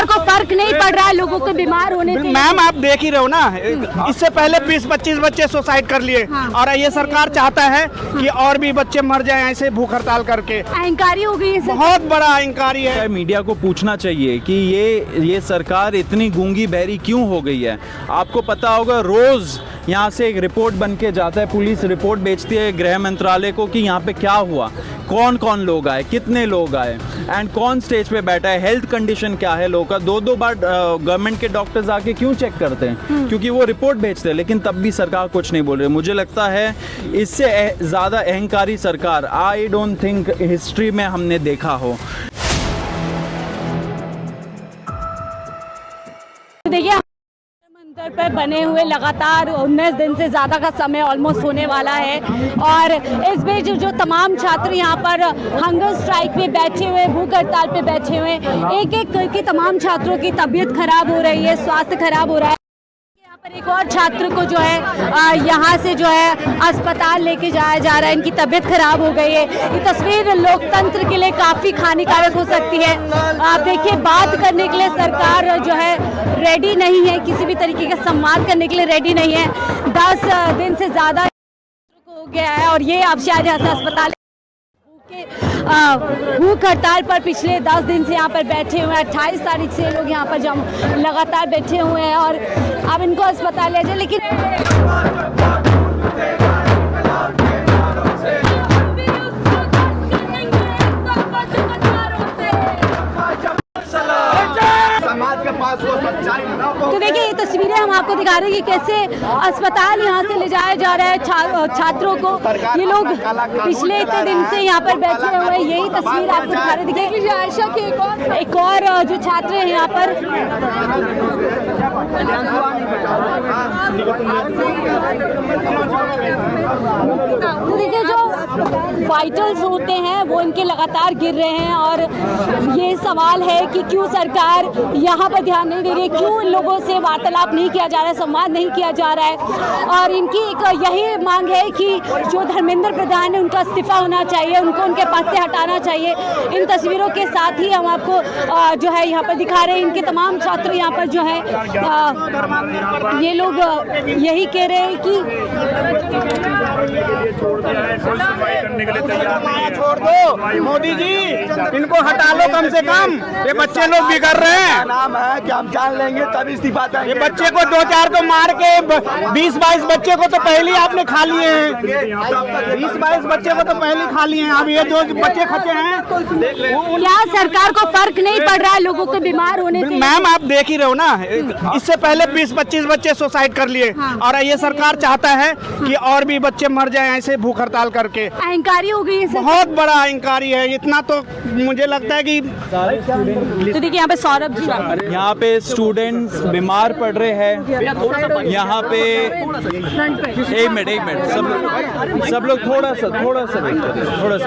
सरकार को फर्क नहीं पड़ रहा है लोगों के बीमार होने से? मैम आप देख ही रहे हो ना, इससे पहले 20-25 बच्चे सुसाइड कर लिए। और ये सरकार चाहता है कि और भी बच्चे मर जाएं ऐसे भूख हड़ताल करके। अहंकारी हो गई है, बहुत बड़ा अहंकारी है। मीडिया को पूछना चाहिए कि ये सरकार इतनी गूंगी बहरी क्यों हो गई है। आपको पता होगा रोज यहाँ से एक रिपोर्ट बन के जाता है, पुलिस रिपोर्ट भेजती है गृह मंत्रालय को कि यहाँ पे क्या हुआ, कौन कौन लोग आए, कितने लोग आए एंड कौन स्टेज पे बैठा है, हेल्थ कंडीशन क्या है लोगों का। 2-2 बार गवर्नमेंट के डॉक्टर्स आके क्यों चेक करते हैं? क्योंकि वो रिपोर्ट भेजते हैं, लेकिन तब भी सरकार कुछ नहीं बोल रही। मुझे लगता है इससे ज़्यादा अहंकारी सरकार आई डोंट थिंक हिस्ट्री में हमने देखा हो। देखिए मंदिर पर बने हुए लगातार 19 दिन से ज़्यादा का समय ऑलमोस्ट होने वाला है और इस बीच जो तमाम छात्र यहाँ पर हंगर स्ट्राइक पे बैठे हुए, भूख हड़ताल पे बैठे हुए, एक एक करके तमाम छात्रों की तबीयत खराब हो रही है, स्वास्थ्य खराब हो रहा है। यहाँ पर एक और छात्र को जो है यहाँ से जो है अस्पताल लेके जाया जा रहा है, इनकी तबीयत खराब हो गई है। ये तस्वीर लोकतंत्र के लिए काफ़ी हानिकारक हो सकती है। आप देखिए, बात करने के लिए सरकार जो है रेडी नहीं है, किसी भी तरीके का संवाद करने के लिए रेडी नहीं है। 10 दिन से ज़्यादा हो गया है और ये अब शायद यहाँ से अस्पताल भूख हड़ताल पर पिछले 10 दिन से यहाँ पर बैठे हुए हैं। 28 तारीख से लोग यहाँ पर लगातार बैठे हुए हैं और अब इनको अस्पताल ले जाए। लेकिन तो देखिए, ये तस्वीरें हम आपको दिखा रहे हैं कि कैसे अस्पताल यहाँ से ले जाया जा रहा है छात्रों को। ये लोग पिछले इतने दिन से यहाँ पर बैठे हुए हैं, यही तस्वीर आपको दिखा रहे हैं। देख लीजिए आयशा की एक और जो छात्र हैं यहाँ पर। तो देखिए, जो वाइटल्स होते हैं वो इनके लगातार गिर रहे हैं और ये सवाल है कि क्यों सरकार यहाँ पर ध्यान नहीं दे रही है, क्यों इन लोगों से वार्तालाप नहीं किया जा रहा है, संवाद नहीं किया जा रहा है। और इनकी एक यही मांग है कि जो धर्मेंद्र प्रधान है उनका इस्तीफा होना चाहिए, उनको उनके पद से हटाना चाहिए। इन तस्वीरों के साथ ही हम आपको जो है यहाँ पर दिखा रहे हैं, इनके तमाम छात्र यहाँ पर जो है ये लोग यही कह रहे हैं कि छोड़ दो मोदी जी, इनको हटा लो कम से कम। ये बच्चे लोग बिगड़ रहे हैं। नाम है कि हम जान लेंगे तब इस्तीफा देंगे। ये बच्चे को 2-4 को मार के 20-22 बच्चे को तो पहले ही आपने खा लिए हैं। 20-22 बच्चे को तो पहले खा लिए हैं। अब ये जो बच्चे खचे हैं, क्या सरकार को फर्क नहीं पड़ रहा है लोगों के बीमार होने से? मैम आप देख ही रहे हो ना, इससे पहले 20-25 बच्चे सुसाइड कर लिए। और ये सरकार चाहता है कि और भी बच्चे मर जाएं ऐसे भूख हड़ताल करके। अहंकारी हो गई है, बहुत बड़ा अहंकारी है। इतना तो मुझे लगता है कि तो देखिए यहाँ पे सौरभ जी, यहाँ पे स्टूडेंट्स बीमार पड़ रहे हैं। यहाँ पे एक मिनट सब लोग थोड़ा सा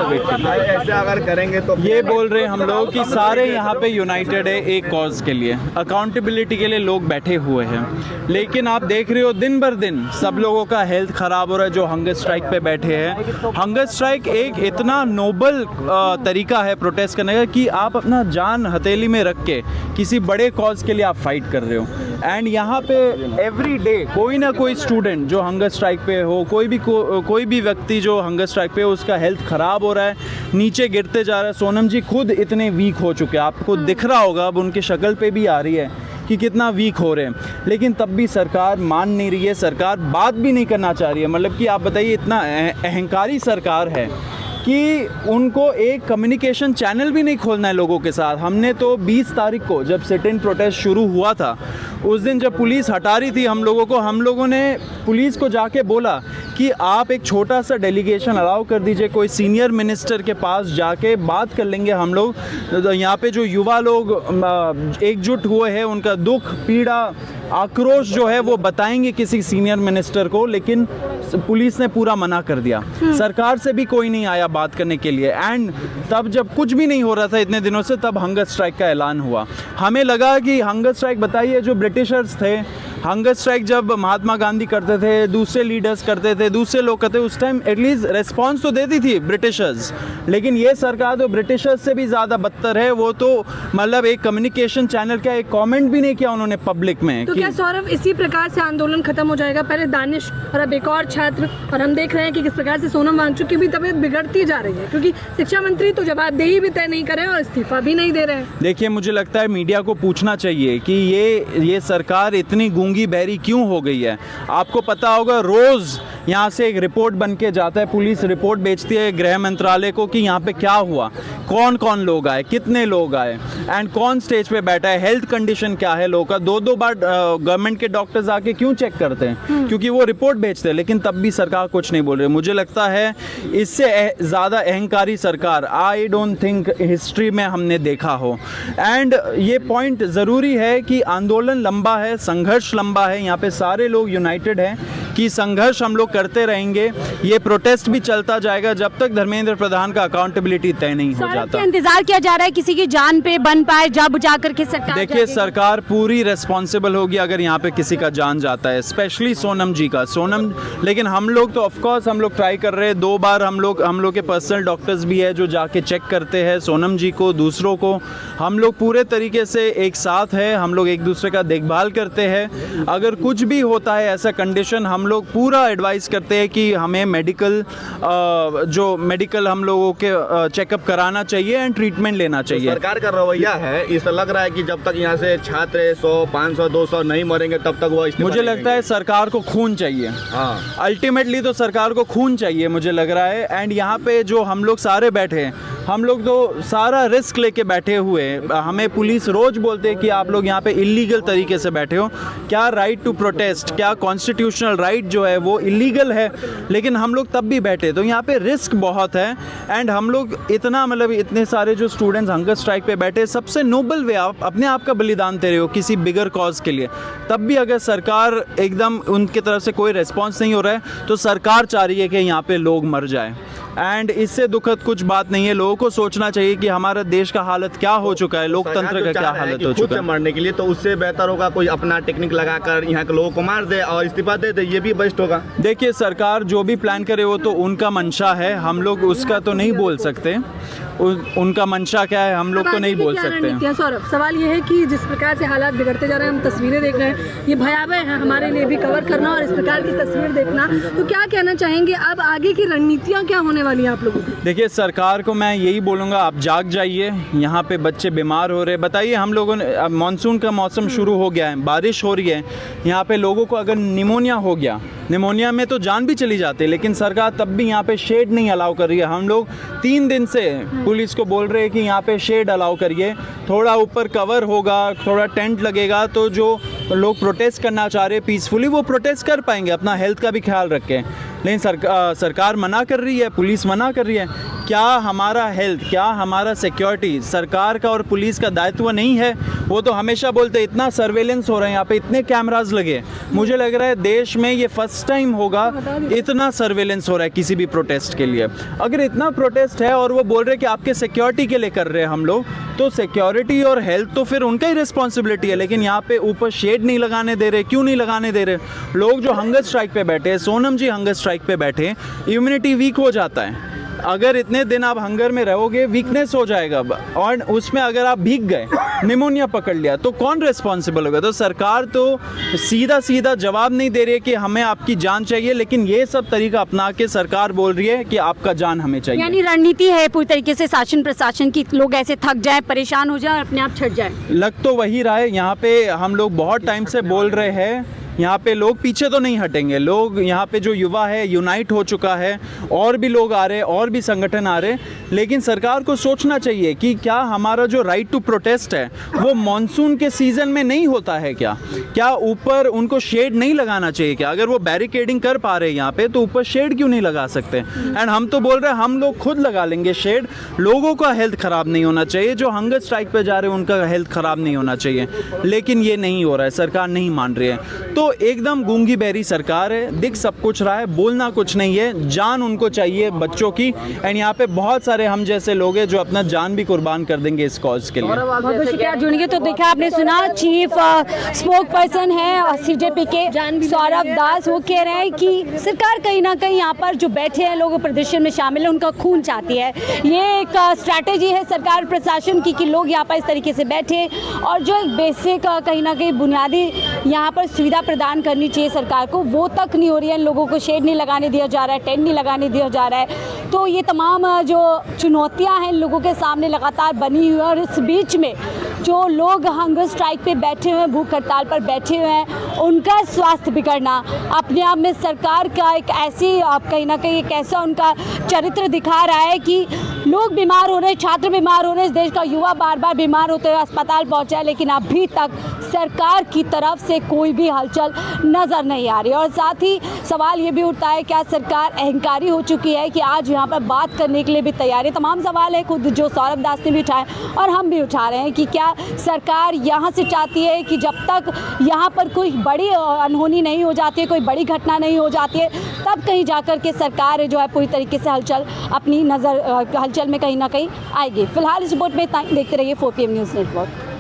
वेट करें। ऐसे अगर करेंगे तो ये बोल रहे हैं हम लोग कि सारे यहाँ पे यूनाइटेड है एक कॉज के लिए, अकाउंटेबिलिटी के लिए लोग बैठे हुए हैं। लेकिन आप देख रहे हो दिन भर दिन सब लोगों का हेल्थ खराब हो रहा है जो हंगर स्ट्राइक पे बैठे हैं। हंगर स्ट्राइक एक इतना नोबल तरीका है प्रोटेस्ट करने का कि आप अपना जान हथेली में रख के किसी बड़े कॉज के लिए आप फाइट कर रहे हो। एंड यहाँ पे एवरी डे कोई ना कोई स्टूडेंट जो हंगर स्ट्राइक पे हो, कोई भी व्यक्ति जो हंगर स्ट्राइक पे हो, उसका हेल्थ ख़राब हो रहा है, नीचे गिरते जा रहा है। सोनम जी खुद इतने वीक हो चुके हैं, आपको दिख रहा होगा, अब उनकी शक्ल पे भी आ रही है कि कितना वीक हो रहे हैं। लेकिन तब भी सरकार मान नहीं रही है, सरकार बात भी नहीं करना चाह रही है। मतलब कि आप बताइए, इतना अहंकारी सरकार है कि उनको एक कम्युनिकेशन चैनल भी नहीं खोलना है लोगों के साथ। हमने तो 20 तारीख को जब सिट इन प्रोटेस्ट शुरू हुआ था, उस दिन जब पुलिस हटा रही थी हम लोगों ने पुलिस को जाके बोला कि आप एक छोटा सा डेलीगेशन अलाउ कर दीजिए, कोई सीनियर मिनिस्टर के पास जाके बात कर लेंगे हम लोग। यहाँ पे जो युवा लोग एकजुट हुए हैं, उनका दुख, पीड़ा, आक्रोश जो है वो बताएंगे किसी सीनियर मिनिस्टर को। लेकिन पुलिस ने पूरा मना कर दिया, सरकार से भी कोई नहीं आया बात करने के लिए। एंड तब जब कुछ भी नहीं हो रहा था इतने दिनों से, तब हंगर स्ट्राइक का ऐलान हुआ। हमें लगा कि हंगर स्ट्राइक, बताइए जो ब्रिटिशर्स थे हंगर स्ट्राइक जब महात्मा गांधी करते थे, दूसरे लीडर्स करते थे, दूसरे लोग करते, उस टाइम एटलीस्ट रिस्पॉन्स तो देती थी ब्रिटिशर्स। लेकिन ये सरकार तो ब्रिटिशर्स से भी ज़्यादा बदतर है। वो तो मतलब एक कम्युनिकेशन चैनल का एक कमेंट भी नहीं किया उन्होंने पब्लिक में। तो क्या सौरभ इसी प्रकार से आंदोलन खत्म हो जाएगा? पहले दानिश और अब एक और छात्र, और हम देख रहे हैं कि किस प्रकार से सोनम वांगचुक की भी तबीयत बिगड़ती जा रही है, क्योंकि शिक्षा मंत्री तो जवाबदेही भी तय नहीं कर रहे हैं और इस्तीफा भी नहीं दे रहे हैं। देखिए, मुझे लगता है मीडिया को पूछना चाहिए कि ये सरकार इतनी गूंगी बहरी क्यों हो गई है। आपको पता होगा रोज़ यहाँ से एक रिपोर्ट बन के जाता है, पुलिस रिपोर्ट भेजती है गृह मंत्रालय को कि यहाँ पे क्या हुआ, कौन कौन लोग आए, कितने लोग आए एंड कौन स्टेज पे बैठा है, हेल्थ कंडीशन क्या है लोगों का। दो बार गवर्नमेंट के डॉक्टर्स आके क्यों चेक करते हैं? क्योंकि वो रिपोर्ट भेजते हैं, लेकिन तब भी सरकार कुछ नहीं बोल रही। मुझे लगता है इससे ज़्यादा अहंकारी सरकार आई डोंट थिंक हिस्ट्री में हमने देखा हो। एंड ये पॉइंट ज़रूरी है कि आंदोलन लंबा है, संघर्ष लंबा है, यहाँ पे सारे लोग यूनाइटेड हैं कि संघर्ष हम लोग करते रहेंगे। ये प्रोटेस्ट भी चलता जाएगा जब तक धर्मेंद्र प्रधान का अकाउंटेबिलिटी तय नहीं हो जाता। इंतजार किया जा रहा है किसी की जान पे बन पाए जब जाकर के सरकार। देखिए, सरकार पूरी रिस्पॉन्सिबल होगी अगर यहाँ पे किसी का जान जाता है, स्पेशली सोनम जी का। लेकिन हम लोग तो ऑफकोर्स हम लोग ट्राई कर रहे हैं। 2 बार हम लोग के पर्सनल डॉक्टर्स भी है जो जाके चेक करते हैं सोनम जी को, दूसरों को। हम लोग पूरे तरीके से एक साथ है, हम लोग एक दूसरे का देखभाल करते हैं। अगर कुछ भी होता है ऐसा कंडीशन, हम लोग पूरा एडवाइस करते हैं कि हमें मेडिकल हम लोगों के चेकअप कराना चाहिए एंड ट्रीटमेंट लेना चाहिए। सरकार का रवैया है, इस लग रहा है कि जब तक यहाँ से छात्र 100, 500, 200 नहीं मरेंगे तब तक वो इस्तीफा मुझे लगता है सरकार को खून चाहिए। हाँ, अल्टीमेटली तो सरकार को खून चाहिए मुझे लग रहा है। एंड यहाँ पे जो हम लोग सारे बैठे हैं, हम लोग तो सारा रिस्क लेके बैठे हुए हैं। हमें पुलिस रोज बोलते हैं कि आप लोग यहाँ पे इलीगल तरीके से बैठे हो। क्या राइट टू प्रोटेस्ट, क्या कॉन्स्टिट्यूशनल राइट जो है वो इलीगल है, लेकिन हम लोग तब भी बैठे। तो यहाँ पे रिस्क बहुत है एंड हम लोग इतने सारे जो स्टूडेंट्स हंगर स्ट्राइक पे बैठे, सबसे नोबल वे आप अपने आप का बलिदान दे रहे हो किसी बिगर कॉज के लिए। तब भी अगर सरकार एकदम उनकी तरफ से कोई रिस्पॉन्स नहीं हो रहा है तो सरकार चाह रही है कि यहाँ पे लोग मर जाए। एंड इससे दुखद कुछ बात नहीं है। लोगों को सोचना चाहिए कि हमारा देश का हालत क्या हो चुका है, लोकतंत्र का क्या हालत हो चुका है। मरने के लिए तो उससे बेहतर होगा कोई अपना टेक्निक लगाकर यहाँ के लोगों को मार दे और इस्तीफा दे दे, ये भी बेस्ट होगा। देखिए, सरकार जो भी प्लान करे वो तो उनका मंशा है, हम लोग उसका तो नहीं बोल सकते। उनका मंशा क्या है हम लोग तो नहीं बोल सकते। सौरभ, सवाल ये है कि जिस प्रकार से हालात बिगड़ते जा रहे हैं, हम तस्वीरें देख रहे हैं, ये भयावह है हमारे लिए भी कवर करना और इस प्रकार की तस्वीर देखना। तो क्या कहना चाहेंगे, अब आगे की रणनीतियाँ क्या होने वाली हैं आप लोगों की? देखिए, सरकार को मैं यही बोलूँगा, आप जाग जाइए। यहाँ पे बच्चे बीमार हो रहे हैं। बताइए, हम लोगों ने अब मानसून का मौसम शुरू हो गया है, बारिश हो रही है, यहाँ पे लोगों को अगर निमोनिया हो गया, निमोनिया में तो जान भी चली जाती है, लेकिन सरकार तब भी यहाँ पे शेड नहीं अलाउ कर रही है। हम लोग 3 दिन से पुलिस को बोल रहे हैं कि यहाँ पे शेड अलाउ करिए, थोड़ा ऊपर कवर होगा, थोड़ा टेंट लगेगा, तो जो लोग प्रोटेस्ट करना चाह रहे हैं पीसफुली वो प्रोटेस्ट कर पाएंगे, अपना हेल्थ का भी ख्याल रखें। लेकिन सरकार मना कर रही है, पुलिस मना कर रही है। क्या हमारा हेल्थ, क्या हमारा सिक्योरिटी सरकार का और पुलिस का दायित्व नहीं है? वो तो हमेशा बोलते हैं इतना सर्वेलेंस हो रहा है, यहाँ पे इतने कैमरास लगे। मुझे लग रहा है देश में ये फर्स्ट टाइम होगा इतना सर्वेलेंस हो रहा है किसी भी प्रोटेस्ट के लिए। अगर इतना प्रोटेस्ट है और वो बोल रहे हैं कि आपके सिक्योरिटी के लिए कर रहे हैं हम लोग, तो सिक्योरिटी और हेल्थ तो फिर उनका ही रिस्पॉन्सिबिलिटी है। लेकिन यहाँ पे ऊपर शेड नहीं लगाने दे रहे। क्यों नहीं लगाने दे रहे? लोग जो हंगर स्ट्राइक पे बैठे हैं, सोनम जी हंगर स्ट्राइक पे बैठे, इम्यूनिटी वीक हो जाता है। अगर इतने दिन आप हंगर में रहोगे, वीकनेस हो जाएगा, और उसमें अगर आप भीग गए, निमोनिया पकड़ लिया, तो कौन रिस्पॉन्सिबल होगा? तो सरकार तो सीधा जवाब नहीं दे रही है कि हमें आपकी जान चाहिए, लेकिन ये सब तरीका अपना के सरकार बोल रही है कि आपका जान हमें चाहिए। यानी रणनीति है पूरी तरीके से शासन प्रशासन की, लोग ऐसे थक जाए, परेशान हो जाए और अपने आप छट जाए। लग तो वही रहा है। यहाँ पे हम लोग बहुत टाइम से बोल रहे हैं, यहाँ पे लोग पीछे तो नहीं हटेंगे। लोग यहाँ पे जो युवा है यूनाइट हो चुका है, और भी लोग आ रहे हैं, और भी संगठन आ रहे हैं। लेकिन सरकार को सोचना चाहिए कि क्या हमारा जो राइट टू प्रोटेस्ट है वो मॉनसून के सीज़न में नहीं होता है क्या ऊपर उनको शेड नहीं लगाना चाहिए क्या? अगर वो बैरिकेडिंग कर पा रहे हैं यहाँ पे, तो ऊपर शेड क्यों नहीं लगा सकते? एंड हम तो बोल रहे हैं हम लोग खुद लगा लेंगे शेड। लोगों का हेल्थ ख़राब नहीं होना चाहिए, जो हंगर स्ट्राइक पे जा रहे हैं उनका हेल्थ ख़राब नहीं होना चाहिए। लेकिन ये नहीं हो रहा है, सरकार नहीं मान रही है। तो तो एकदम गूंगी बहरी सरकार है, दिख सब कुछ रहा है, बोलना कुछ नहीं है, जान उनको चाहिए बच्चों की। एंड यहाँ पे बहुत सारे हम जैसे लोग हैं जो अपना जान भी कुर्बान कर देंगे इस कॉज के लिए। बहुत बहुत शुक्रिया जुड़ेंगे। तो देखा आपने सुना, चीफ स्पोक पर्सन है सीजेपी के सौरभ दास, वो कह रहे हैं कि सरकार कहीं ना कहीं यहाँ पर जो बैठे हैं लोग प्रदर्शन में शामिल है उनका खून चाहती है। ये एक स्ट्रैटेजी है सरकार प्रशासन की कि लोग यहाँ पर इस तरीके से बैठे और जो एक बेसिक कहीं ना कहीं बुनियादी यहाँ पर सुविधा प्रदान करनी चाहिए सरकार को, वो तक नहीं हो रही है। लोगों को शेड नहीं लगाने दिया जा रहा है, टेंट नहीं लगाने दिया जा रहा है। तो ये तमाम जो चुनौतियाँ हैं लोगों के सामने लगातार बनी हुई है। और इस बीच में जो लोग हंगर स्ट्राइक पे बैठे हुए हैं, भूख हड़ताल पर बैठे हुए हैं, उनका स्वास्थ्य बिगड़ना अपने आप में सरकार का एक ऐसी कहीं ना कहीं एक ऐसा उनका चरित्र दिखा रहा है कि लोग बीमार हो रहे हैं, छात्र बीमार हो रहे हैं, इस देश का युवा बार बार बीमार होते हुए अस्पताल पहुंचा है, लेकिन अभी तक सरकार की तरफ से कोई भी हलचल नज़र नहीं आ रही। और साथ ही सवाल ये भी उठता है, क्या सरकार अहंकारी हो चुकी है कि आज यहाँ पर बात करने के लिए भी तैयार है। तमाम सवाल है खुद जो सौरभ दास ने भी उठाए और हम भी उठा रहे हैं कि क्या सरकार यहाँ से चाहती है कि जब तक यहाँ पर कोई बड़ी अनहोनी नहीं हो जाती है, कोई बड़ी घटना नहीं हो जाती है, तब कहीं जाकर के सरकार जो है पूरी तरीके से हलचल में कहीं ना कहीं आएगी। फिलहाल इस रिपोर्ट में देखते रहिए 4 PM न्यूज़ नेटवर्क।